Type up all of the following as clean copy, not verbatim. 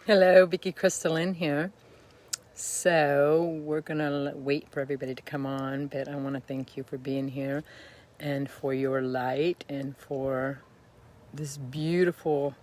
Hello, Vickiecrystalynn here. So we're gonna wait for everybody to come on, but I want to thank you for being here and for your light and for this beautiful,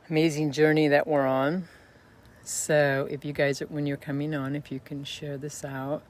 amazing journey that we're on. So if you guys, when you're coming on, if you can share this out,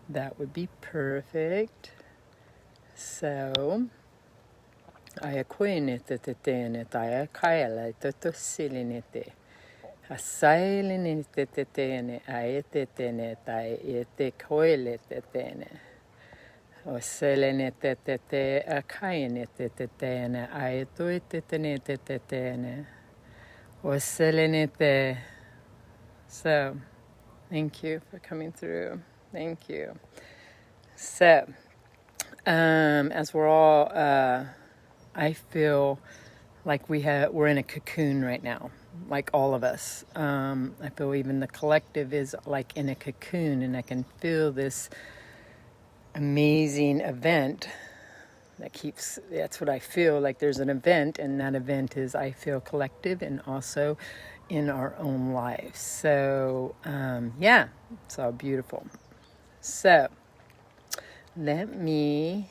that would be perfect. So I Asailin tetene aetetene tai ete koile tetene. Oselene tetete akaine tetene aetoi tetene tetene. Oselene te. So, thank you for coming through. Thank you. So, as we're all, I feel like we're in a cocoon right now, like all of us. I feel even the collective is like in a cocoon, and I can feel this amazing event that's what I feel, like there's an event, and that event is, I feel, collective and also in our own lives. So, yeah, it's all beautiful. So, let me...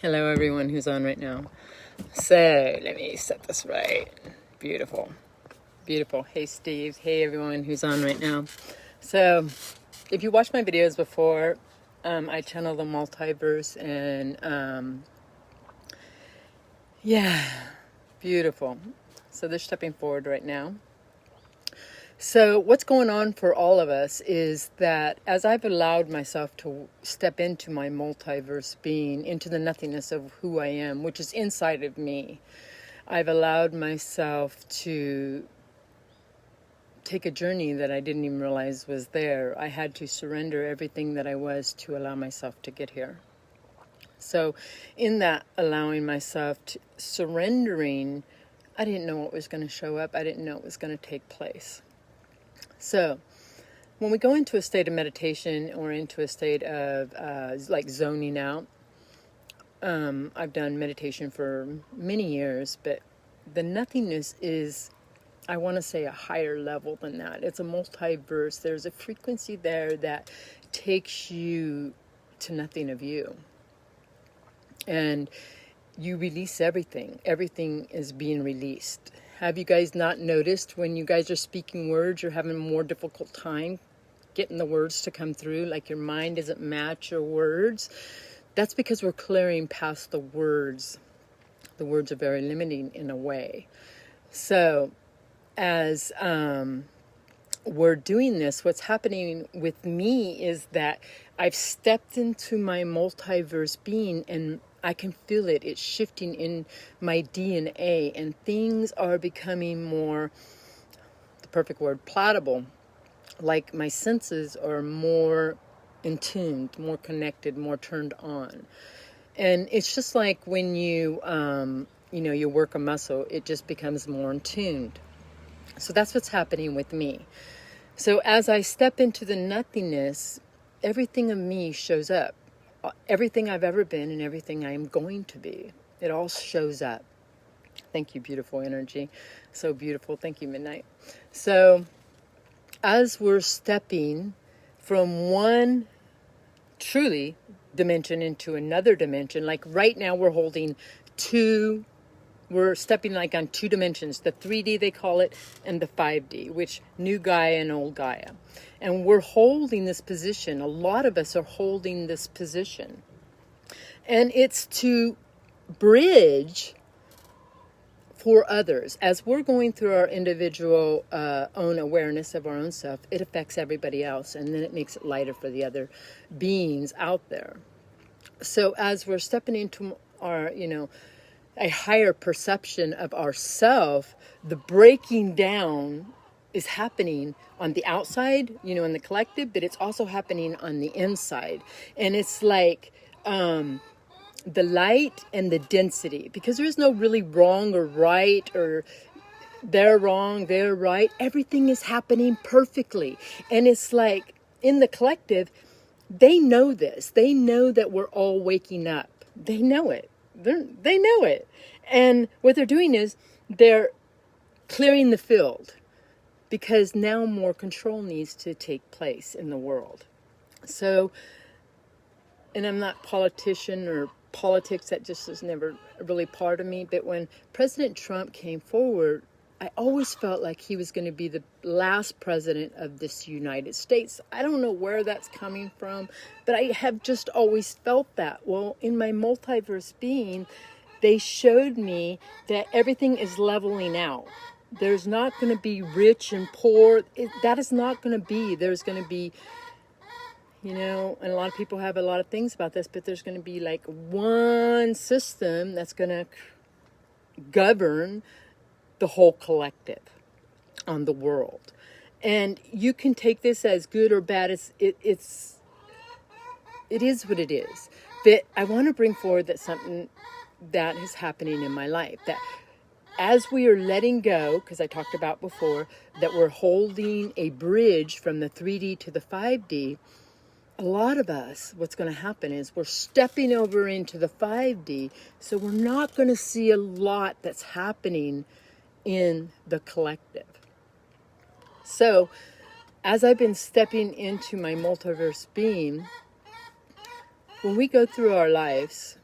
Hello, everyone who's on right now. So, let me set this right. Beautiful. Beautiful. Hey, Steve. Hey, everyone who's on right now. So, if you watched my videos before, I channel the multiverse, and yeah, beautiful. So, they're stepping forward right now. So what's going on for all of us is that as I've allowed myself to step into my multiverse being, into the nothingness of who I am, which is inside of me, I've allowed myself to take a journey that I didn't even realize was there. I had to surrender everything that I was to allow myself to get here. So in that allowing myself to surrendering, I didn't know what was going to show up. I didn't know it was going to take place. So, when we go into a state of meditation or into a state of like zoning out, I've done meditation for many years, but the nothingness is, I want to say, a higher level than that. It's a multiverse. There's a frequency there that takes you to nothing of you. And you release everything. Everything is being released. Have you guys not noticed when you guys are speaking words, you're having a more difficult time getting the words to come through, like your mind doesn't match your words? That's because we're clearing past the words. The words are very limiting in a way. So as we're doing this, what's happening with me is that I've stepped into my multiverse being, and I can feel it. It's shifting in my DNA, and things are becoming more, the perfect word, palatable. Like my senses are more in tune, more connected, more turned on. And it's just like when you work a muscle, it just becomes more in tuned. So that's what's happening with me. So as I step into the nothingness, everything of me shows up. Everything I've ever been and everything I am going to be, it all shows up. Thank you, beautiful energy. So beautiful. Thank you, Midnight. So as we're stepping from one truly dimension into another dimension, like right now we're stepping like on two dimensions, the 3D they call it, and the 5D, which new Gaia and old Gaia. And we're holding this position. A lot of us are holding this position. And it's to bridge for others. As we're going through our individual own awareness of our own self, it affects everybody else. And then it makes it lighter for the other beings out there. So as we're stepping into our, a higher perception of ourself, the breaking down is happening on the outside, in the collective, but it's also happening on the inside. And it's like the light and the density, because there is no really wrong or right, or they're wrong, they're right. Everything is happening perfectly. And it's like in the collective, they know this. They know that we're all waking up. They know it. They know it. And what they're doing is they're clearing the field because now more control needs to take place in the world. So, and I'm not a politician or politics, that just was never really part of me. But when President Trump came forward, I always felt like he was going to be the last president of this United States. I don't know where that's coming from, but I have just always felt that. Well, in my multiverse being, they showed me that everything is leveling out. There's not going to be rich and poor. That is not going to be. There's going to be, and a lot of people have a lot of things about this, but there's going to be like one system that's going to govern the whole collective on the world. And you can take this as good or bad. It is what it is. But I want to bring forward that something that is happening in my life, that as we are letting go, because I talked about before that we're holding a bridge from the 3D to the 5D, a lot of us, what's going to happen is we're stepping over into the 5D, so we're not going to see a lot that's happening in the collective. So as I've been stepping into my multiverse being, when we go through our lives,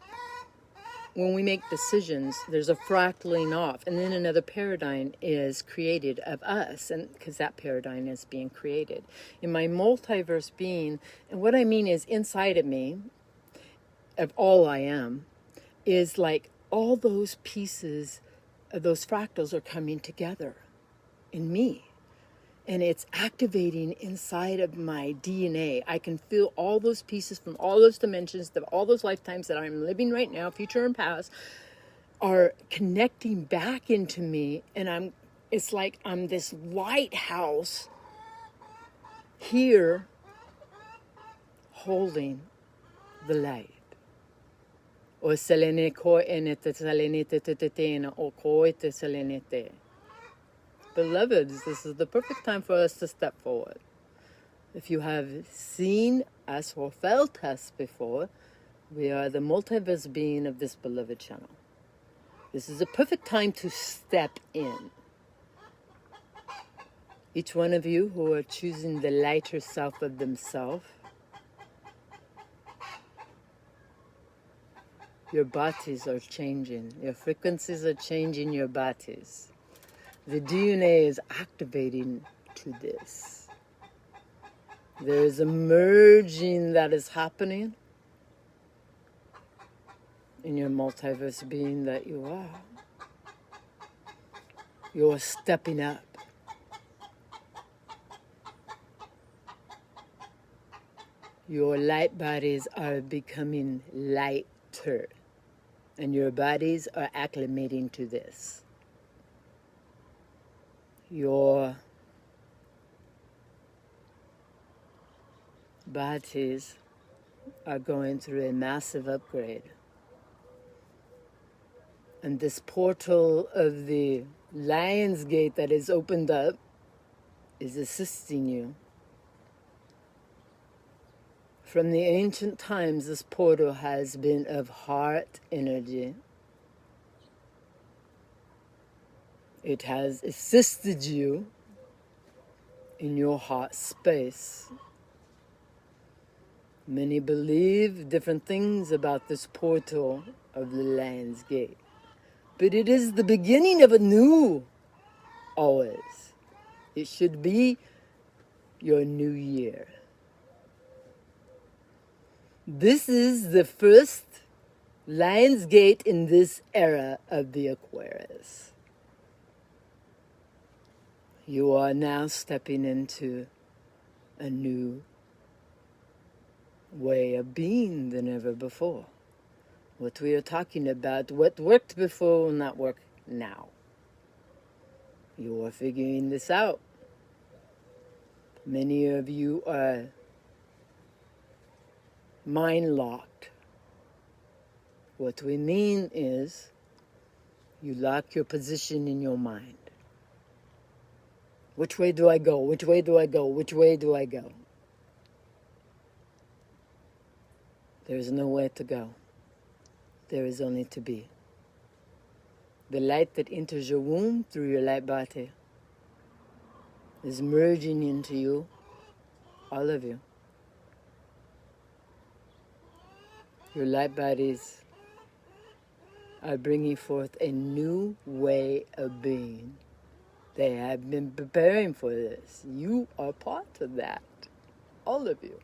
when we make decisions, there's a fractaling off, and then another paradigm is created of us, and because that paradigm is being created in my multiverse being. And what I mean is, inside of me, of all I am, is like all those pieces of those fractals are coming together in me. And it's activating inside of my DNA. I can feel all those pieces from all those dimensions, all those lifetimes that I'm living right now, future and past, are connecting back into me. And it's like I'm this lighthouse here holding the light. O selene ko enete selenite tetetena o koite selenite. Beloveds, this is the perfect time for us to step forward. If you have seen us or felt us before, we are the multiverse being of this beloved channel. This is the perfect time to step in. Each one of you who are choosing the lighter self of themselves, your bodies are changing. Your frequencies are changing your bodies. The DNA is activating to this. There is a merging that is happening in your multiverse being that you are. You are stepping up. Your light bodies are becoming lighter, and your bodies are acclimating to this. Your bodies are going through a massive upgrade. And this portal of the Lion's Gate that is opened up is assisting you. From the ancient times, this portal has been of heart energy. It has assisted you in your heart space. Many believe different things about this portal of the Lion's Gate. But it is the beginning of a new, always. It should be your new year. This is the first Lion's Gate in this era of the Aquarius. You are now stepping into a new way of being than ever before. What we are talking about, what worked before will not work now. You are figuring this out. Many of you are mind-locked. What we mean is you lock your position in your mind. Which way do I go? Which way do I go? Which way do I go? There's no way to go. there is only to be. The light that enters your womb through your light body is merging into you, all of you. Your light bodies are bringing forth a new way of being. They have been preparing for this. You are part of that, all of you.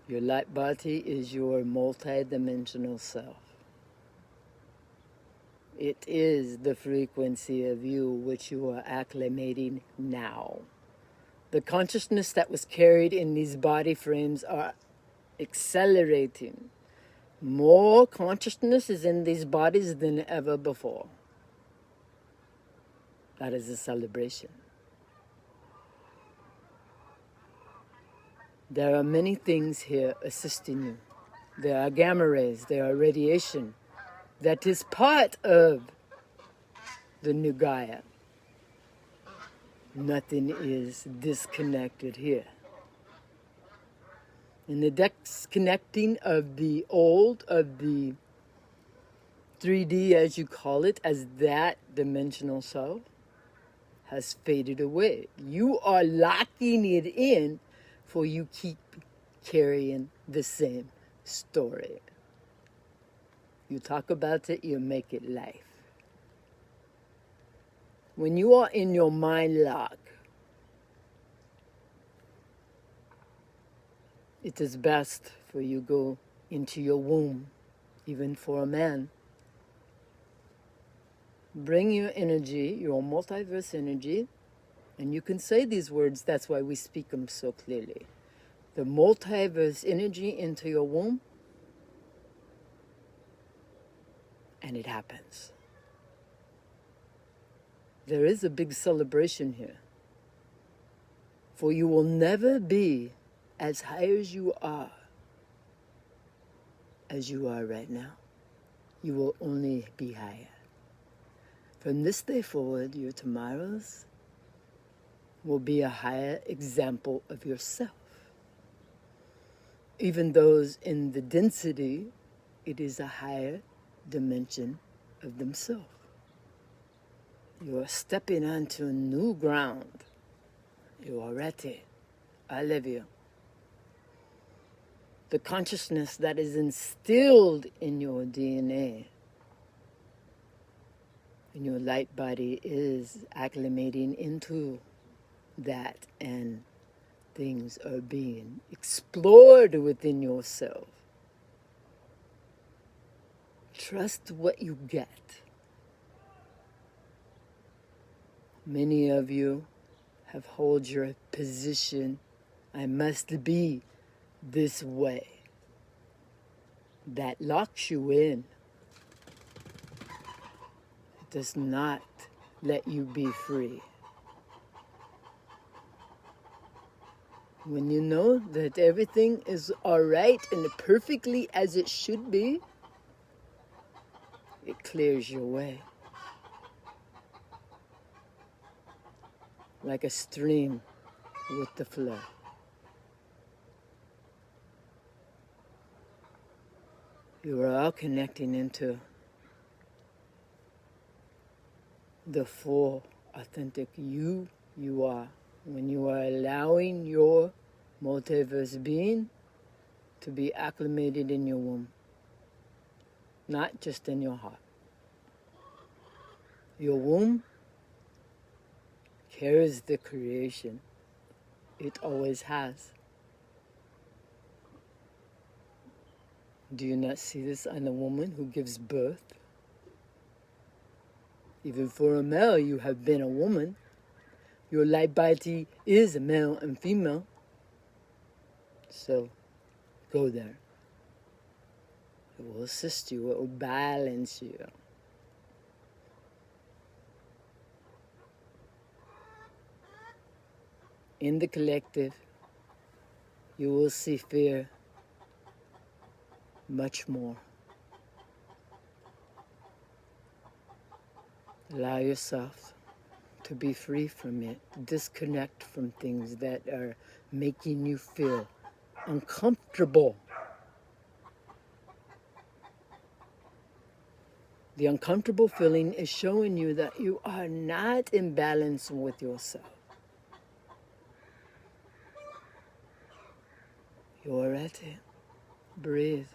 Your light body is your multi-dimensional self. It is the frequency of you which you are acclimating now. The consciousness that was carried in these body frames are accelerating. More consciousness is in these bodies than ever before. That is a celebration. There are many things here assisting you. There are gamma rays, there are radiation. That is part of the new Gaia. Nothing is disconnected here. And the disconnecting of the old, of the 3D as you call it, as that dimensional self, has faded away. You are locking it in, for you keep carrying the same story. You talk about it, you make it life. When you are in your mind lock, it is best for you go into your womb, even for a man. Bring your energy, your multiverse energy, and you can say these words, that's why we speak them so clearly. The multiverse energy into your womb, and it happens. There is a big celebration here. For you will never be as high as you are right now. You will only be higher. From this day forward, your tomorrows will be a higher example of yourself. Even those in the density, it is a higher dimension of themselves. You are stepping onto a new ground. You are ready. I love you. The consciousness that is instilled in your DNA, in your light body, is acclimating into that, and things are being explored within yourself. Trust what you get. Many of you have held your position, I must be this way. That locks you in. It does not let you be free. When you know that everything is all right and perfectly as it should be, it clears your way. Like a stream with the flow. You are all connecting into the full, authentic you are. When you are allowing your multiverse being to be acclimated in your womb, not just in your heart. Your womb carries the creation. It always has. Do you not see this on a woman who gives birth? Even for a male, you have been a woman. Your light body is a male and female. So, go there. It will assist you. It will balance you. In the collective, you will see fear much more. Allow yourself to be free from it. Disconnect from things that are making you feel uncomfortable. The uncomfortable feeling is showing you that you are not in balance with yourself. You're at it. Breathe.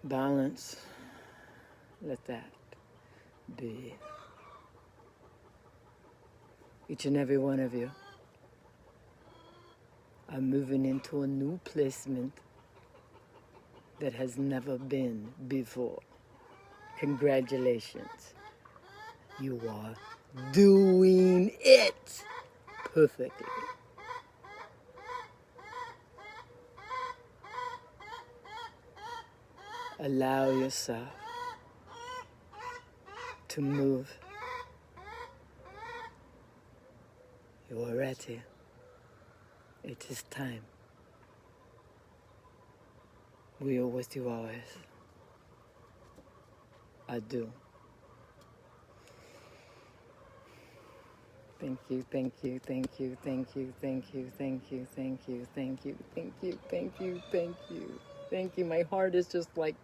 Balance. Let that be. Each and every one of you are moving into a new placement that has never been before. Congratulations. You are doing it perfectly. Allow yourself to move. You are ready. It is time. We are with you always. I do. Thank you, thank you, thank you, thank you, thank you, thank you, thank you, thank you, thank you, thank you, thank you, thank you. My heart is just like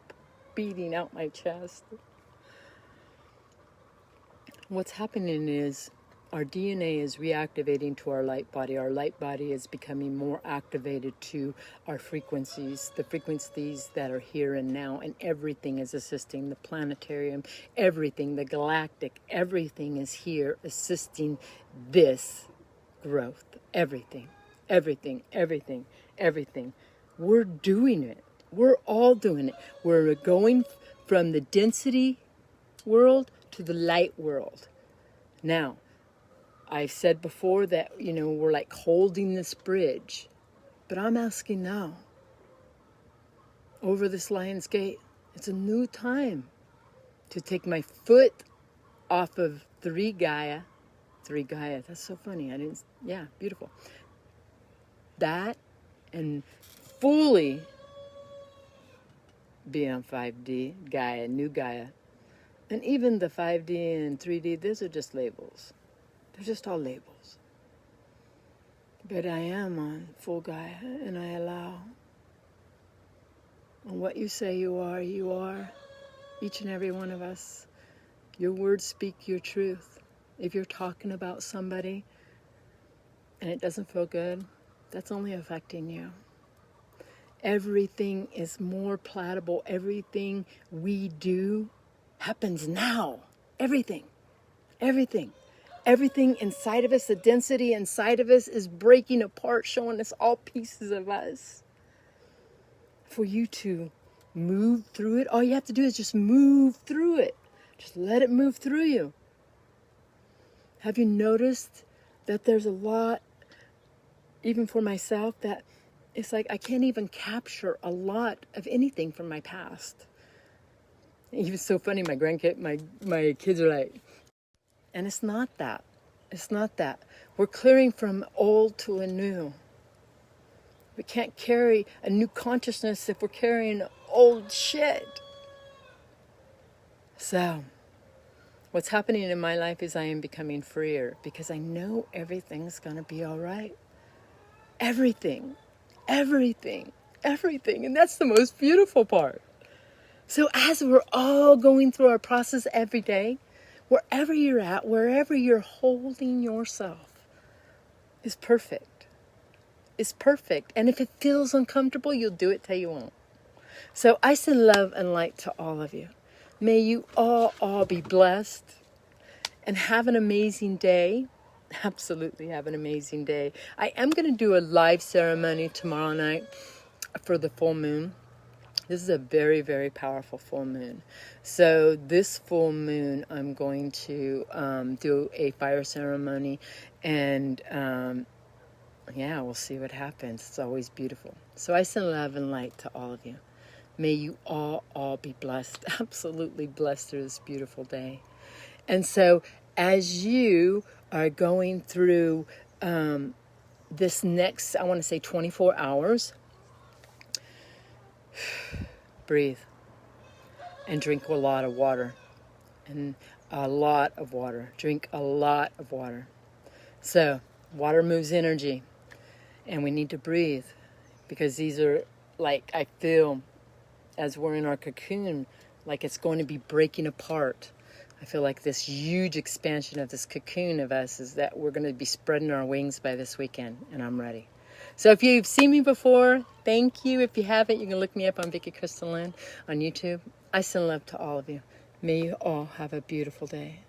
beating out my chest. What's happening is our DNA is reactivating to our light body. Our light body is becoming more activated to our frequencies, the frequencies that are here and now, and everything is assisting. The planetarium, everything, the galactic, everything is here assisting this growth. Everything, everything, everything, everything. We're doing it. We're all doing it. We're going from the density world to the light world. Now, I've said before that, we're like holding this bridge. But I'm asking now, over this Lion's Gate, it's a new time to take my foot off of 3 Gaia. 3 Gaia, that's so funny. Beautiful. That and fully be on 5D, Gaia, new Gaia. And even the 5D and 3D, those are just labels. They're just all labels. But I am on full Gaia, and I allow. And what you say you are, each and every one of us. Your words speak your truth. If you're talking about somebody and it doesn't feel good, that's only affecting you. Everything is more palatable. Everything we do happens now. Everything. Everything inside of us, the density inside of us is breaking apart, showing us all pieces of us. For you to move through it, all you have to do is just move through it. Just let it move through you. Have you noticed that there's a lot, even for myself, that it's like I can't even capture a lot of anything from my past. Even so funny, my kids are like, and it's not that. It's not that. We're clearing from old to a new. We can't carry a new consciousness if we're carrying old shit. So, what's happening in my life is I am becoming freer because I know everything's going to be all right. Everything. And that's the most beautiful part. So as we're all going through our process every day, wherever you're at, wherever you're holding yourself is perfect. It's perfect. And if it feels uncomfortable, you'll do it till you won't. So I send love and light to all of you. May you all be blessed and have an amazing day. Absolutely have an amazing day. I am going to do a live ceremony tomorrow night for the full moon. This is a very, very powerful full moon. So this full moon, I'm going to do a fire ceremony, and we'll see what happens. It's always beautiful. So I send love and light to all of you. May you all be blessed, absolutely blessed through this beautiful day. And so as you are going through this next, I want to say 24 hours, breathe and drink a lot of water. And a lot of water. Drink a lot of water. So, water moves energy. And we need to breathe. Because these are, like, I feel, as we're in our cocoon, like it's going to be breaking apart. I feel like this huge expansion of this cocoon of us is that we're going to be spreading our wings by this weekend, and I'm ready. So if you've seen me before, thank you. If you haven't, you can look me up on Vickiecrystalynn on YouTube. I send love to all of you. May you all have a beautiful day.